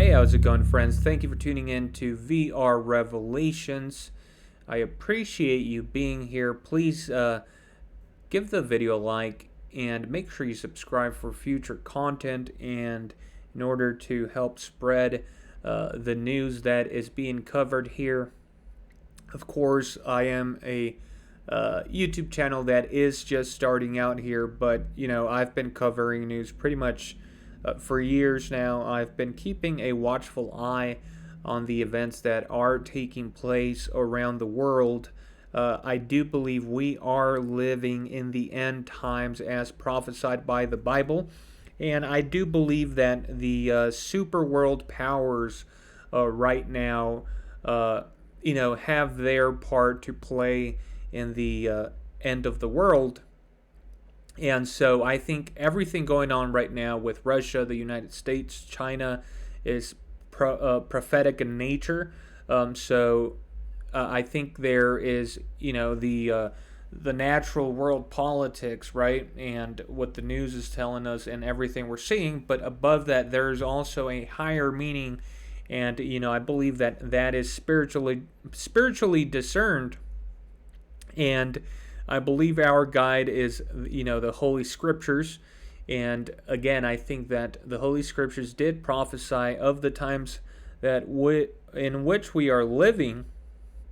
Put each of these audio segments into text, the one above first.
Hey, how's it going, friends? Thank you for tuning in to VR Revelations. I appreciate you being here. Please give the video a like and make sure you subscribe for future content and in order to help spread the news that is being covered here. Of course, I am a YouTube channel that is just starting out here, but I've been covering news pretty much for years now. I've been keeping a watchful eye on the events that are taking place around the world. I do believe we are living in the end times as prophesied by the Bible. And I do believe that the super world powers right now, have their part to play in the end of the world. And so I think everything going on right now with Russia, the United States, China is prophetic in nature. I think there is, the natural world politics, right? And what the news is telling us and everything we're seeing. But above that, there's also a higher meaning. And, I believe that is spiritually discerned. And I believe our guide is, the Holy Scriptures. And again, I think that the Holy Scriptures did prophesy of the times that in which we are living.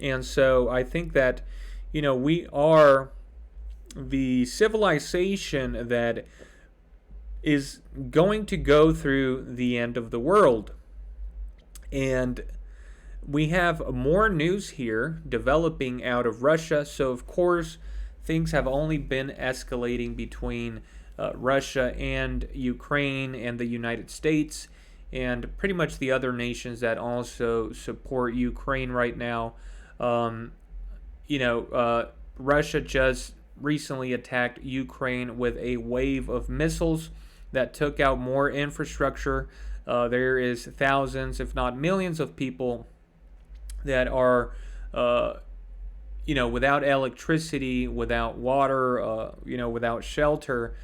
And so I think that, we are the civilization that is going to go through the end of the world. And we have more news here developing out of Russia. So, of course, things have only been escalating between Russia and Ukraine and the United States and pretty much the other nations that also support Ukraine right now. Russia just recently attacked Ukraine with a wave of missiles that took out more infrastructure. There is thousands, if not millions, of people that are, without electricity, without water, without shelter.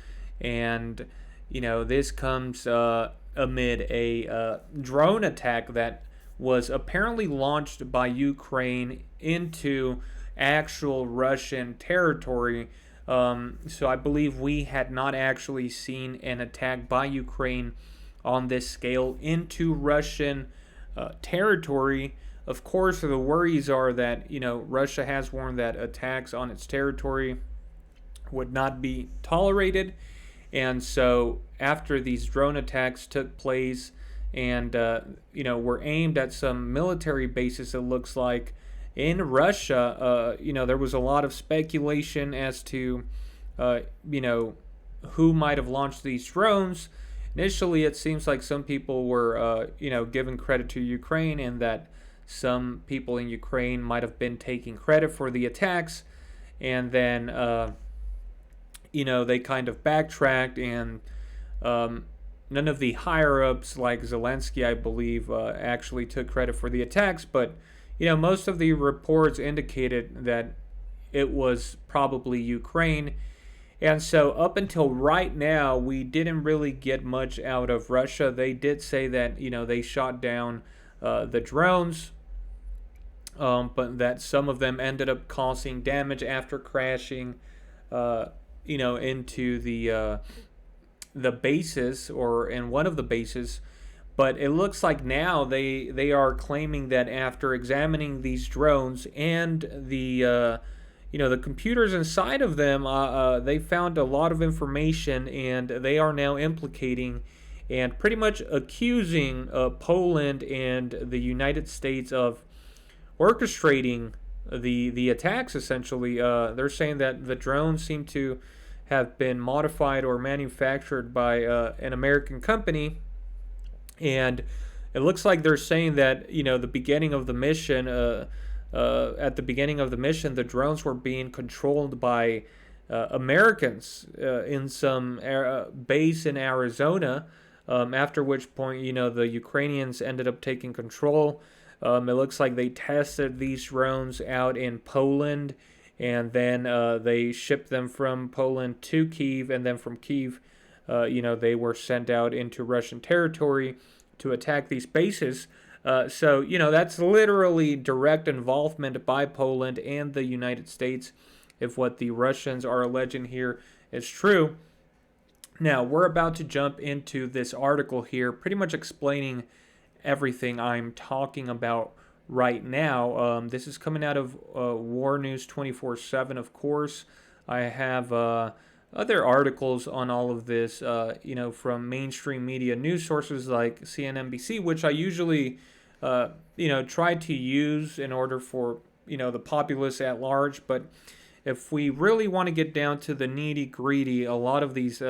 And, this comes amid a drone attack that was apparently launched by Ukraine into actual Russian territory. So I believe we had not actually seen an attack by Ukraine on this scale into Russian territory. Of course, the worries are that, Russia has warned that attacks on its territory would not be tolerated. And so after these drone attacks took place and, were aimed at some military bases, it looks like, in Russia, there was a lot of speculation as to, who might have launched these drones. Initially, it seems like some people were, giving credit to Ukraine and that some people in Ukraine might have been taking credit for the attacks. And then, they kind of backtracked and none of the higher-ups like Zelensky, I believe, actually took credit for the attacks. But, most of the reports indicated that it was probably Ukraine. And so up until right now, we didn't really get much out of Russia. They did say that, they shot down the drones, but that some of them ended up causing damage after crashing, into the bases or in one of the bases. But it looks like now they are claiming that after examining these drones and the computers inside of them, they found a lot of information, and they are now implicating and pretty much accusing Poland and the United States of orchestrating the attacks. Essentially, they're saying that the drones seem to have been modified or manufactured by an American company. And it looks like they're saying that, the beginning of the mission, at the beginning of the mission, the drones were being controlled by Americans in some base in Arizona, after which point, the Ukrainians ended up taking control. It looks like they tested these drones out in Poland, and then they shipped them from Poland to Kyiv, and then from Kyiv, they were sent out into Russian territory. to attack these bases. So, that's literally direct involvement by Poland and the United States if what the Russians are alleging here is true. Now, we're about to jump into this article here, pretty much explaining everything I'm talking about right now. This is coming out of War News 24/7, of course. I have other articles on all of this, from mainstream media news sources like CNNBC, which I usually, try to use in order for, the populace at large. But if we really want to get down to the nitty gritty, a lot of these,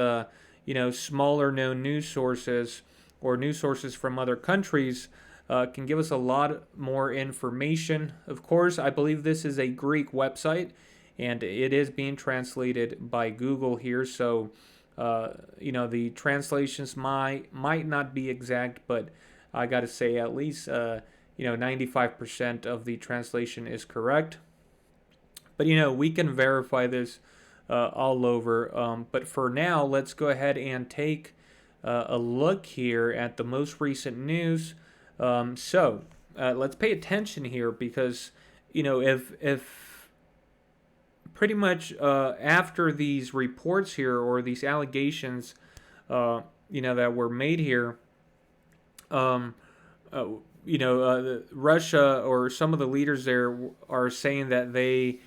smaller known news sources or news sources from other countries can give us a lot more information. Of course, I believe this is a Greek website, and it is being translated by Google here. So, the translations might not be exact, but I got to say at least, 95% of the translation is correct. But, we can verify this all over. But for now, let's go ahead and take a look here at the most recent news. So let's pay attention here because, if pretty much after these reports here or these allegations, that were made here, Russia or some of the leaders there are saying that they,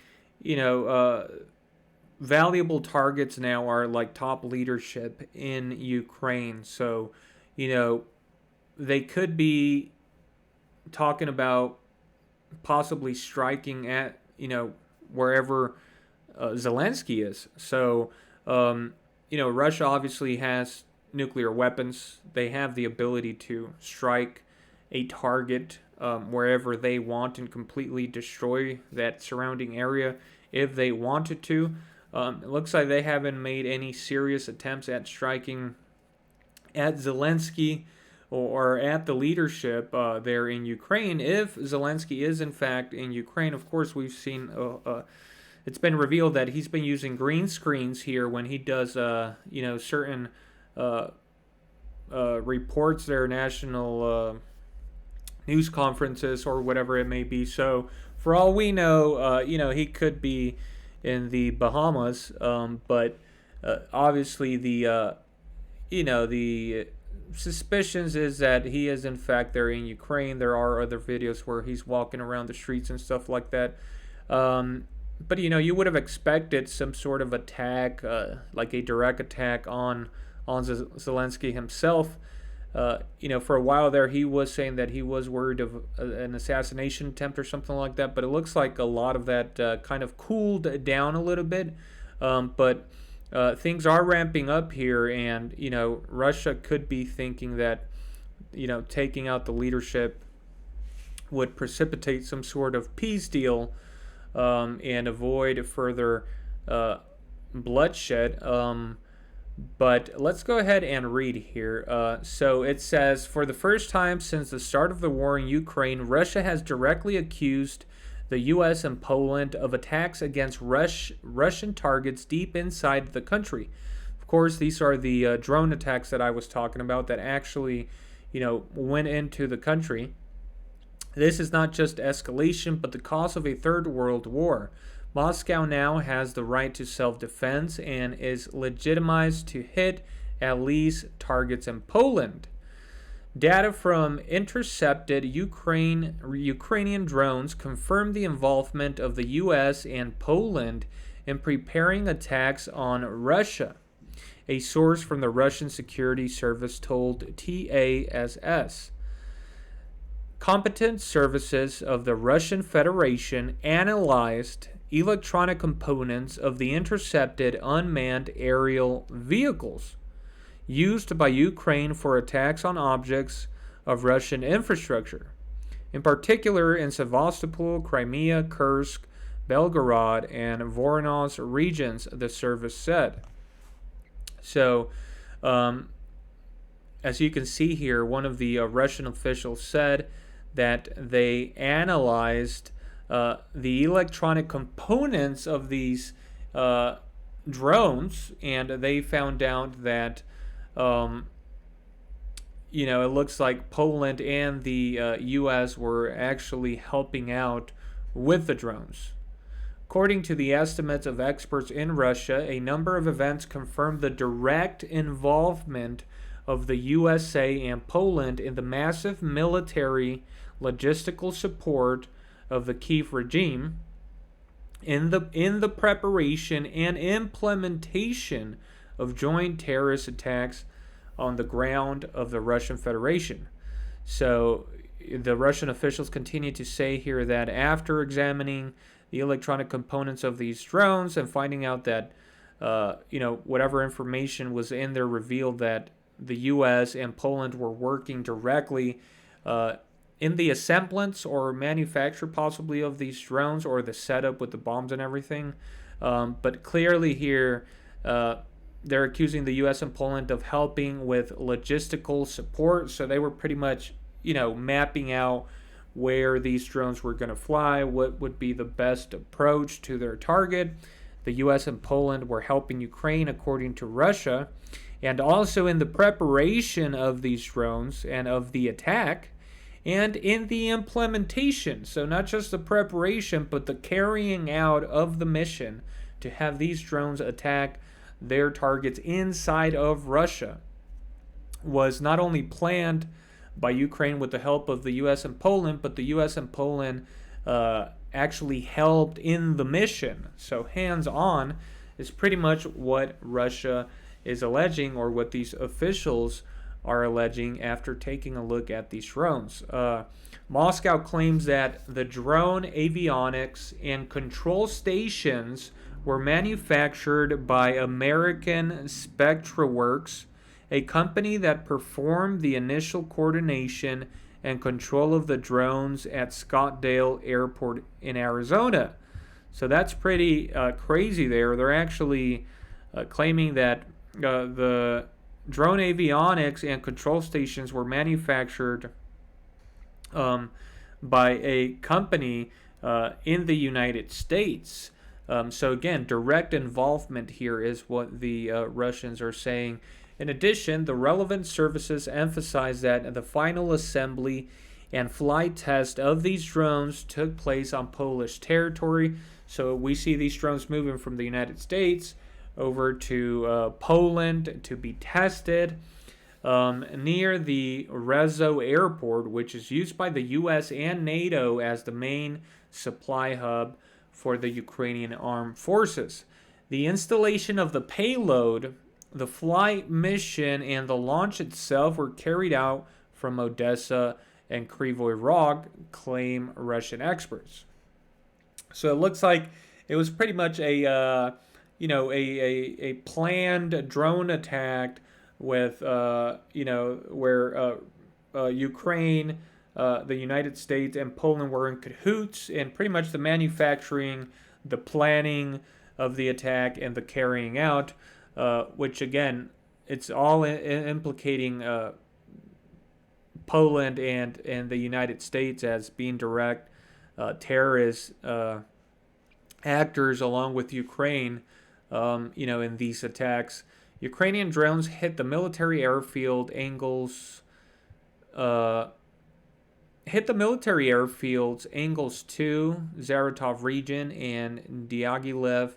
valuable targets now are like top leadership in Ukraine. So, they could be talking about possibly striking at, wherever Zelensky is. So, Russia obviously has nuclear weapons. They have the ability to strike a target wherever they want and completely destroy that surrounding area if they wanted to. It looks like they haven't made any serious attempts at striking at Zelensky or at the leadership there in Ukraine. If Zelensky is in fact in Ukraine, of course, we've seen it's been revealed that he's been using green screens here when he does certain reports, their national news conferences or whatever it may be. So for all we know, he could be in the Bahamas, but obviously the suspicions is that he is in fact there in Ukraine. There are other videos where he's walking around the streets and stuff like that. But you would have expected some sort of attack, like a direct attack on Zelensky himself. For a while there, he was saying that he was worried of an assassination attempt or something like that. But it looks like a lot of that kind of cooled down a little bit. But things are ramping up here, and Russia could be thinking that taking out the leadership would precipitate some sort of peace deal and avoid further bloodshed. But let's go ahead and read here. So it says, for the first time since the start of the war in Ukraine, Russia has directly accused the U.S. and Poland of attacks against Russian targets deep inside the country. Of course, these are the drone attacks that I was talking about that actually, went into the country. This is not just escalation, but the cause of a third world war. Moscow now has the right to self-defense and is legitimized to hit at least targets in Poland. Data from intercepted Ukrainian drones confirm the involvement of the U.S. and Poland in preparing attacks on Russia. A source from the Russian Security Service told TASS. Competent services of the Russian Federation analyzed electronic components of the intercepted unmanned aerial vehicles used by Ukraine for attacks on objects of Russian infrastructure, in particular in Sevastopol, Crimea, Kursk, Belgorod, and Voronezh regions, the service said. So, as you can see here, one of the Russian officials said that they analyzed the electronic components of these drones, and they found out that it looks like Poland and the U.S. were actually helping out with the drones. According to the estimates of experts in Russia, a number of events confirm the direct involvement of the USA and Poland in the massive military logistical support of the Kiev regime in the preparation and implementation of joint terrorist attacks on the ground of the Russian Federation. So the Russian officials continue to say here that after examining the electronic components of these drones and finding out that whatever information was in there revealed that the U.S. and Poland were working directly in the assemblance or manufacture possibly of these drones, or the setup with the bombs and everything. But clearly here, they're accusing the U.S. and Poland of helping with logistical support. So they were pretty much, mapping out where these drones were going to fly, what would be the best approach to their target. The U.S. and Poland were helping Ukraine, according to Russia, and also in the preparation of these drones and of the attack, and in the implementation. So not just the preparation, but the carrying out of the mission to have these drones attack their targets inside of Russia was not only planned by Ukraine with the help of the U.S. and Poland, but the U.S. and Poland actually helped in the mission. So hands-on is pretty much what Russia is alleging, or what these officials are alleging after taking a look at these drones. Moscow claims that the drone avionics and control stations were manufactured by American SpectraWorks, a company that performed the initial coordination and control of the drones at Scottsdale Airport in Arizona. So that's pretty crazy there. They're actually claiming that the drone avionics and control stations were manufactured by a company in the United States. So again, direct involvement here is what the Russians are saying. In addition, the relevant services emphasize that the final assembly and flight test of these drones took place on Polish territory. So we see these drones moving from the United States over to Poland to be tested near the Rezo Airport, which is used by the U.S. and NATO as the main supply hub for the Ukrainian armed forces. The installation of the payload, the flight mission, and the launch itself were carried out from Odessa and Kryvyi Rog, claim Russian experts. So it looks like it was pretty much a planned drone attack with where Ukraine, the United States, and Poland were in cahoots, and pretty much the manufacturing, the planning of the attack, and the carrying out, which again, it's all implicating Poland and the United States as being direct terrorist actors, along with Ukraine, in these attacks. Ukrainian drones hit the military airfield angles. Hit the military airfields Angles 2, Zaratov region, and Diaghilev,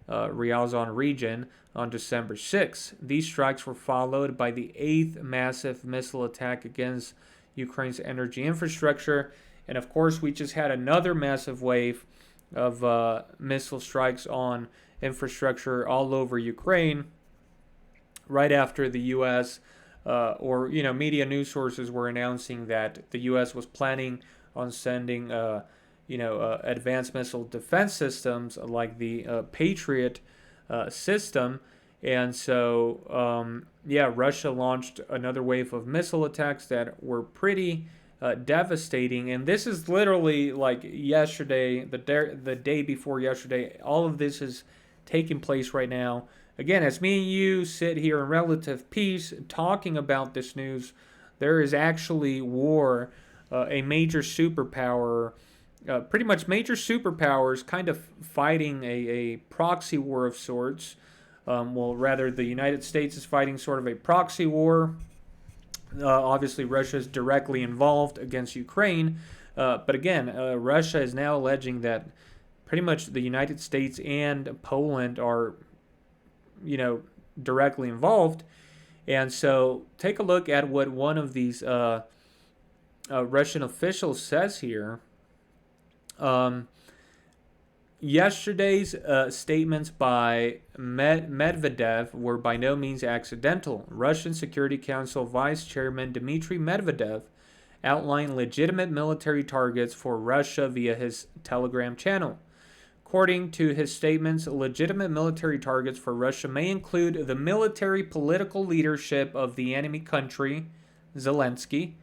Ryazan region on December 6. These strikes were followed by the 8th massive missile attack against Ukraine's energy infrastructure. And of course, we just had another massive wave of missile strikes on infrastructure all over Ukraine right after the U.S. Media news sources were announcing that the U.S. was planning on sending, advanced missile defense systems like the Patriot system. And so, Russia launched another wave of missile attacks that were pretty devastating. And this is literally like yesterday, the day before yesterday. All of this is taking place right now. Again, as me and you sit here in relative peace talking about this news, there is actually war, a major superpower, pretty much major superpowers kind of fighting a proxy war of sorts. The United States is fighting sort of a proxy war. Obviously, Russia is directly involved against Ukraine. But again, Russia is now alleging that pretty much the United States and Poland are, you know, directly involved. And so take a look at what one of these Russian officials says here. Um, Yesterday's statements by Medvedev were by no means accidental. Russian Security Council Vice Chairman Dmitry Medvedev outlined legitimate military targets for Russia via his Telegram channel. According to his statements, legitimate military targets for Russia may include the military political leadership of the enemy country, Zelensky,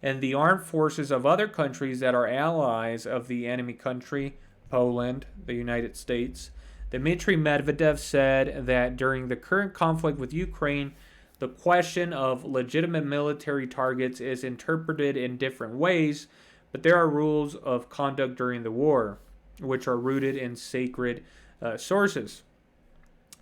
and the armed forces of other countries that are allies of the enemy country, Poland, the United States. Dmitry Medvedev said that during the current conflict with Ukraine, the question of legitimate military targets is interpreted in different ways, but there are rules of conduct during the war, which are rooted in sacred sources.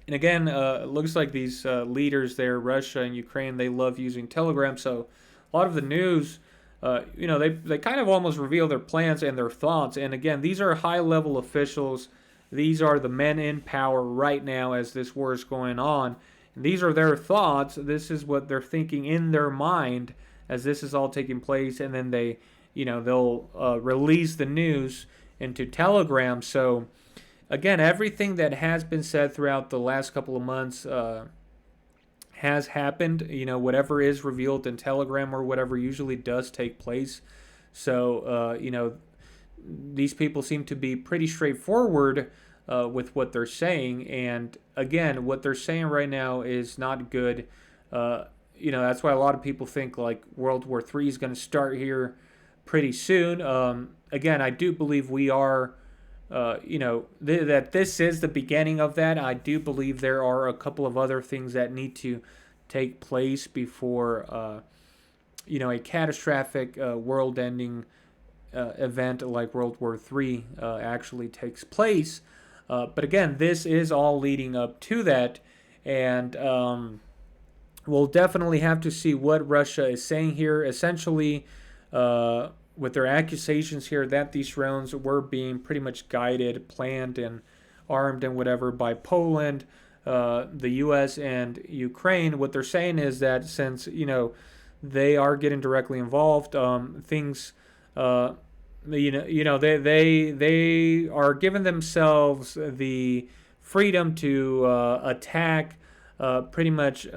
And again, it looks like these leaders there, Russia and Ukraine, they love using Telegram. So a lot of the news, they kind of almost reveal their plans and their thoughts. And again, these are high-level officials. These are the men in power right now as this war is going on. And these are their thoughts. This is what they're thinking in their mind as this is all taking place. And then they'll release the news into Telegram. So again, everything that has been said throughout the last couple of months has happened. Whatever is revealed in Telegram or whatever usually does take place. So these people seem to be pretty straightforward with what they're saying. And again, what they're saying right now is not good. That's why a lot of people think like World War III is going to start here pretty soon. Again, I do believe we are, that this is the beginning of that. I do believe there are a couple of other things that need to take place before, a catastrophic world-ending event like World War III actually takes place. But again, this is all leading up to that, and we'll definitely have to see what Russia is saying here. Essentially, with their accusations here that these drones were being pretty much guided, planned, and armed and whatever by Poland, the U.S. and Ukraine. What they're saying is that since they are getting directly involved, things. They are giving themselves the freedom to attack pretty much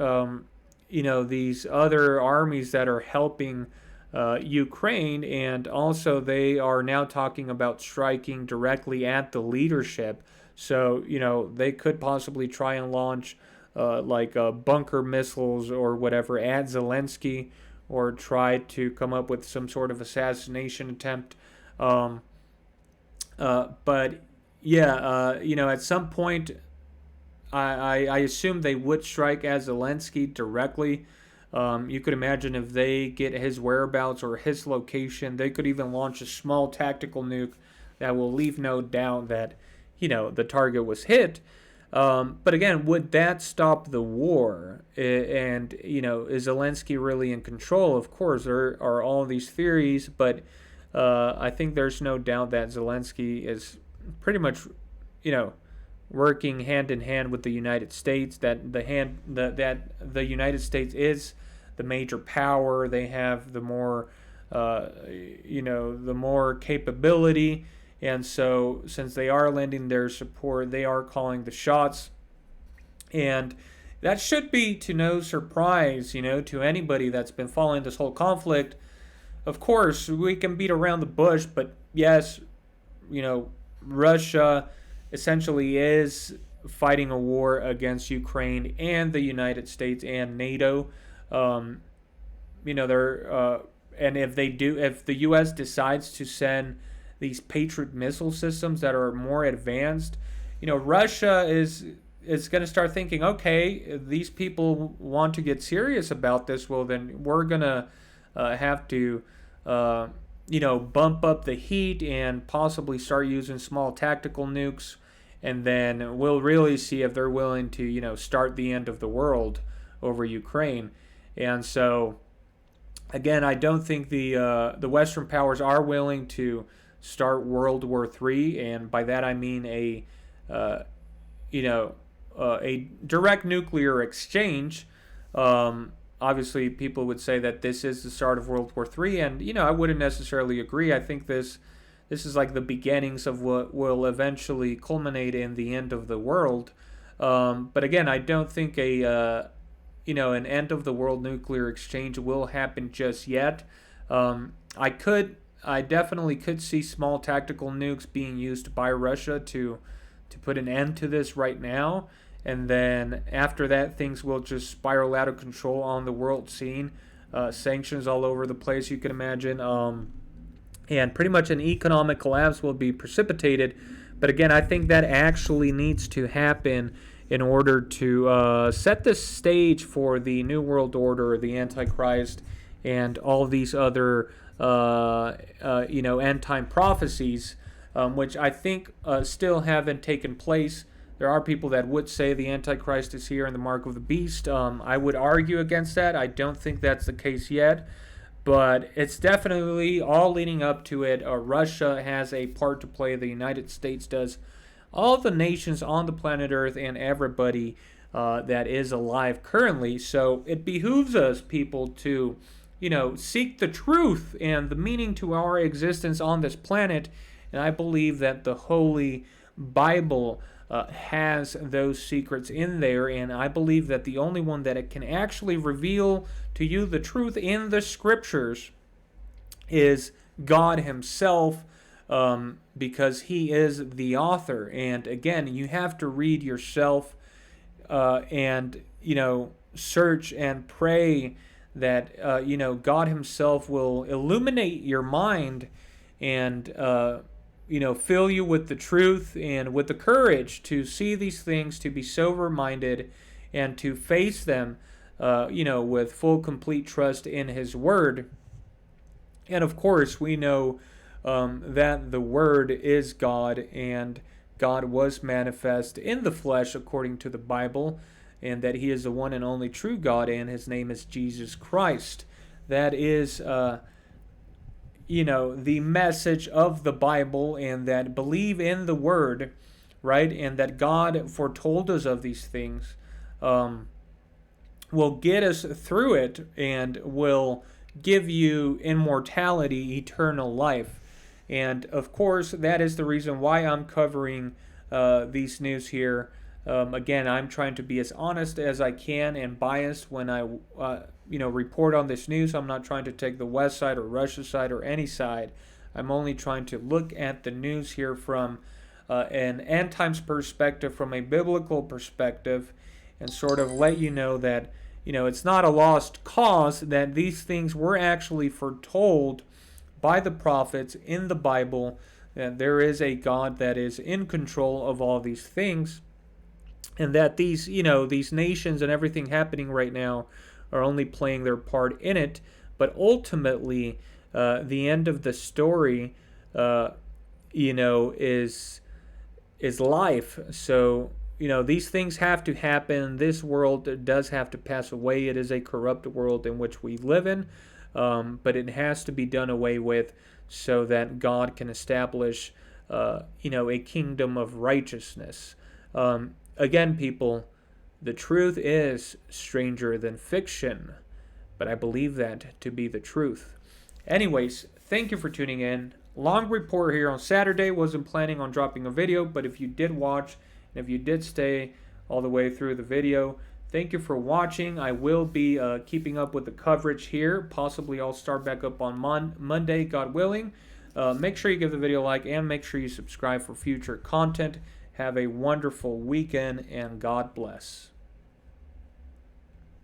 these other armies that are helping Ukraine, and also they are now talking about striking directly at the leadership. So they could possibly try and launch bunker missiles or whatever at Zelensky, or try to come up with some sort of assassination attempt. But at some point, I assume they would strike at Zelensky directly. You could imagine if they get his whereabouts or his location, they could even launch a small tactical nuke that will leave no doubt that, the target was hit. But again, would that stop the war? And, is Zelensky really in control? Of course, there are all these theories, but I think there's no doubt that Zelensky is pretty much, working hand in hand with the United States. That the United States is the major power. They have the more, the more capability, and so since they are lending their support, they are calling the shots, and that should be to no surprise, to anybody that's been following this whole conflict. Of course, we can beat around the bush, but yes, Russia essentially is fighting a war against Ukraine and the United States and NATO. And if the U.S. decides to send these Patriot missile systems that are more advanced, Russia is going to start thinking, okay, these people want to get serious about this. Well, then we're going to have to bump up the heat and possibly start using small tactical nukes, and then we'll really see if they're willing to, start the end of the world over Ukraine. And so, Again, I don't think the Western powers are willing to start World War III, and by that I mean uh, you know a direct nuclear exchange. Obviously, people would say that this is the start of World War III, and I wouldn't necessarily agree. I think this is like the beginnings of what will eventually culminate in the end of the world. But again, I don't think an end of the world nuclear exchange will happen just yet. Um, I could, I definitely could see small tactical nukes being used by Russia to put an end to this right now, and then after that, things will just spiral out of control on the world scene. Sanctions all over the place, you can imagine. And pretty much an economic collapse will be precipitated. But again, I think that actually needs to happen in order to set the stage for the New World Order, the Antichrist, and all these other end time prophecies, which I think still haven't taken place. There are people that would say the Antichrist is here and the mark of the beast. I would argue against that. I don't think that's the case yet, but it's definitely all leading up to it. Russia has a part to play. The United States does. All the nations on the planet Earth and everybody that is alive currently. So it behooves us, people, to seek the truth and the meaning to our existence on this planet. And I believe that the Holy Bible has those secrets in there, and I believe that the only one that it can actually reveal to you the truth in the scriptures is God Himself, because He is the author. And again, you have to read yourself and search and pray that God Himself will illuminate your mind and fill you with the truth and with the courage to see these things, to be sober minded, and to face them, with full, complete trust in His Word. And of course, we know that the Word is God, and God was manifest in the flesh according to the Bible, and that He is the one and only true God, and His name is Jesus Christ. That is the message of the Bible, and that believe in the Word, right? And that God foretold us of these things, will get us through it and will give you immortality, eternal life. And of course, that is the reason why I'm covering these news here. Again, I'm trying to be as honest as I can and biased when I report on this news. I'm not trying to take the West side or Russia side or any side. I'm only trying to look at the news here from an end times perspective, from a biblical perspective, and sort of let you know that it's not a lost cause, that these things were actually foretold by the prophets in the Bible, that there is a God that is in control of all these things, and that these nations and everything happening right now are only playing their part in it. But ultimately, the end of the story, is life. So these things have to happen. This world does have to pass away. It is a corrupt world in which we live in, but it has to be done away with so that God can establish, a kingdom of righteousness. Again, people, the truth is stranger than fiction, but I believe that to be the truth. Anyways, thank you for tuning in. Long report here on Saturday. Wasn't planning on dropping a video, but if you did watch, and if you did stay all the way through the video, thank you for watching. I will be keeping up with the coverage here. Possibly I'll start back up on Monday, God willing. Make sure you give the video a like, and make sure you subscribe for future content. Have a wonderful weekend, and God bless.